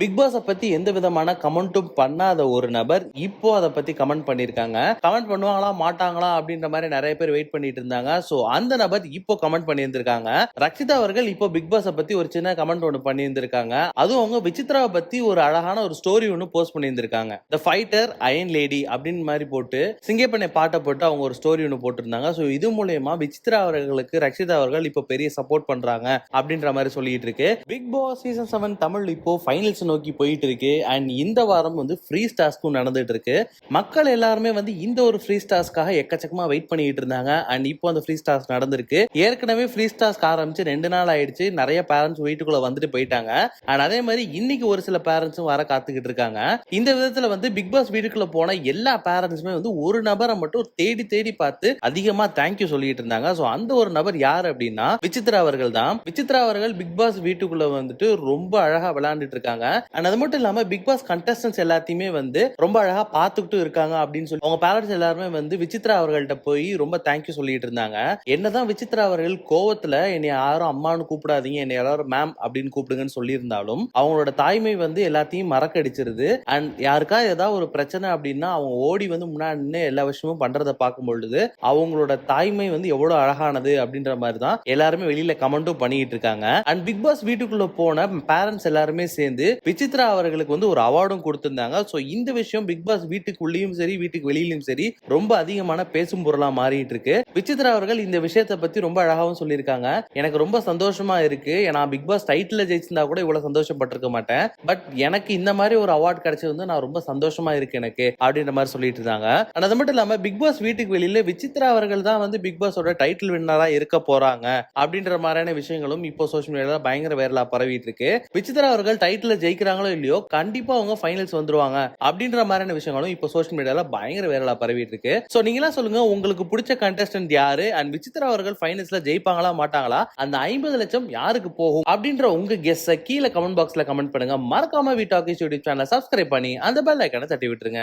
Big பாஸ பத்தி எந்த விதமான கமெண்ட்டும் பண்ணாத ஒரு நபர், இப்போ அத பத்தி கமெண்ட் பண்ணியிருக்காங்க. கமெண்ட் பண்ணுவாங்களா, மாட்டாங்களா அப்படின்ற மாரி நெறைய பேர் வெயிட் பண்ணிட்டு இருந்தாங்க. சோ அந்த நபர் இப்போ கமெண்ட் பண்ணியிருந்திருக்காங்க. ரக்ஷிதா அவர்கள் இப்போ பிக் பாஸ பத்தி ஒரு சின்ன கமெண்ட் ஒண்ணு பண்ணியிருந்திருக்காங்க. அதுவும் அவங்க விசித்ராவ பத்தி ஒரு அழகான ஒரு ஸ்டோரி ஒண்ணு போஸ்ட் பண்ணியிருந்திருக்காங்க. தி ஃபைட்டர் அயர்ன் லேடி அப்படின்னு மாரி போட்டு, சிங்கப்பெண்ணை பாட்ட போட்டு அவங்க ஒரு ஸ்டோரி ஒண்ணு போட்டிருந்தாங்க. சோ இது மூலியமா விசித்ரா அவர்களுக்கு ரக்ஷிதா அவர்கள் இப்போ பெரிய சப்போர்ட் பண்றாங்க அப்படின்ற மாரி சொல்லிட்டு இருக்கு. பிக் பாஸ் சீசன் 7 தமிழ் இப்போ ஃபைனல்ஸ் நோக்கி போயிட்டு இருக்கு. அண்ட் இந்த வாரம் வந்து ஃப்ரீ டாஸ்க்கும் நடந்துட்டு இருக்கு. மக்கள் எல்லாருமே வந்து இந்த ஒரு ஃப்ரீ டாஸ்க்காக எக்கச்சக்கமா வெயிட் பண்ணிட்டு இருந்தாங்க. அண்ட் இப்போ அந்த ஃப்ரீ டாஸ்க் நடந்திருக்கு. ஏற்கனவே ஃப்ரீ டாஸ்க் ஆரம்பிச்சு 2 நாள் ஆயிடுச்சு. நிறைய பேரண்ட்ஸ் வீட்டுக்குள்ள வந்துட்டு போயிட்டாங்க. அண்ட் அதே மாதிரி இன்னைக்கு ஒரு சில பேரண்ட்ஸும் வர காத்துக்கிட்டு இருக்காங்க. இந்த விதத்துல வந்து பிக் பாஸ் வீட்டுக்குள்ள போன எல்லா பேரண்ட்ஸுமே வந்து ஒரு நபரை மட்டும் தேடி தேடி பார்த்து அதிகமா தேங்க்யூ சொல்லிட்டு இருந்தாங்க. சோ அந்த ஒரு நபர் யார் அப்படின்னா விசித்ரா அவர்கள் தான். விசித்ரா அவர்கள் பிக் பாஸ் வீட்டுக்குள்ள வந்துட்டு ரொம்ப அழகா விளையாண்டுட்டு இருக்காங்க. அண்ட் அது மட்டும் இல்லாம பிக் பாஸ் கண்டஸ்டன்ஸ் எல்லாத்தையுமே வந்து ரொம்ப அழகா பாத்துக்கிட்டு இருக்காங்க அப்படின்னு சொல்லி அவங்க பேரண்ட்ஸ் எல்லாருமே வந்து விசித்ரா அவர்கள்ட்ட போய் ரொம்ப தேங்க்யூ சொல்லிட்டு இருந்தாங்க. என்னதான் விசித்ரா அவர்கள் கோவத்துல என்னை யாரும் அம்மான்னு கூப்பிடாதீங்க, என்னை எல்லாரும் மேம் அப்படின்னு கூப்பிடுங்கன்னு சொல்லி இருந்தாலும் அவங்களோட தாய்மை வந்து எல்லாத்தையும் மறக்கடிச்சிருது. அண்ட் யாருக்கா ஏதாவது ஒரு பிரச்சனை அப்படின்னா அவங்க ஓடி வந்து முன்னாடி எல்லா விஷயமும் பண்றதை பார்க்கும் பொழுது அவங்களோட தாய்மை வந்து எவ்வளவு அழகானது அப்படின்ற மாதிரி தான் எல்லாருமே வெளியில கமெண்ட்டும் பண்ணிட்டு இருக்காங்க. அண்ட் பிக் பாஸ் வீட்டுக்குள்ள போன பேரண்ட்ஸ் எல்லாருமே சேர்ந்து விசித்ரா அவர்களுக்கு வந்து ஒரு அவார்டும் கொடுத்திருந்தாங்க. சோ இந்த விஷயம் பிக் பாஸ் வீட்டுக்குள்ளேயும் சரி வீட்டுக்கு வெளியிலும் சரி ரொம்ப அதிகமான பேசும் பொருளா மாறிட்டு இருக்கு. விசித்ரா அவர்கள் இந்த விஷயத்தை பத்தி ரொம்ப அழகாவும் சொல்லியிருக்காங்க. எனக்கு ரொம்ப சந்தோஷமா இருக்கு. நான் பிக் பாஸ் டைட்டில் ஜெயிச்சிருந்தா கூட இவ்வளவு சந்தோஷப்பட்டிருக்க மாட்டேன். பட் எனக்கு இந்த மாதிரி ஒரு அவார்ட் கிடைச்சது வந்து நான் ரொம்ப சந்தோஷமா இருக்கு எனக்கு அப்படின்ற மாதிரி சொல்லிட்டு இருந்தாங்க. அது மட்டும் இல்லாம பிக் பாஸ் வீட்டுக்கு வெளியில விசித்ரா அவர்கள் தான் வந்து பிக் பாஸோட டைட்டில் வின்னரா இருக்க போறாங்க அப்படின்ற மாதிரியான விஷயங்களும் இப்போ சோஷியல் மீடியால பயங்கர வைரலா பரவிட்டு இருக்கு. விசித்ரா அவர்கள் டைட்டில் ஜெயிக்கிறாங்களோ இல்லையோ கண்டிப்பா அவங்க ஃபைனல்ஸ் வந்துருவாங்க அப்படின்ற மாதிரியான விஷயங்களும் இப்போ சோஷியல் மீடியால பயங்கர வைரலா பரவிட்டு இருக்கு. சோ நீங்களா சொல்லுங்க, உங்களுக்கு பிடிச்ச கண்டஸ்டன்ட் யாரு? அண்ட் விசித்ரா அவர்கள் ஃபைனல்ஸ்ல ஜெயிப்பாங்களா மாட்டாங்களா? அந்த 50 லட்சம் யாருக்கு போகும் அப்படின்ற உங்க கெஸ் கீழே கமெண்ட் பாக்ஸ்ல கமெண்ட் பண்ணுங்க. மறக்காம வி டாக்கிஸ் யூடியூப் சேனலை சப்ஸ்கிரைப் பண்ணி அந்த பெல் ஐகானை தட்டி விட்டுருங்க.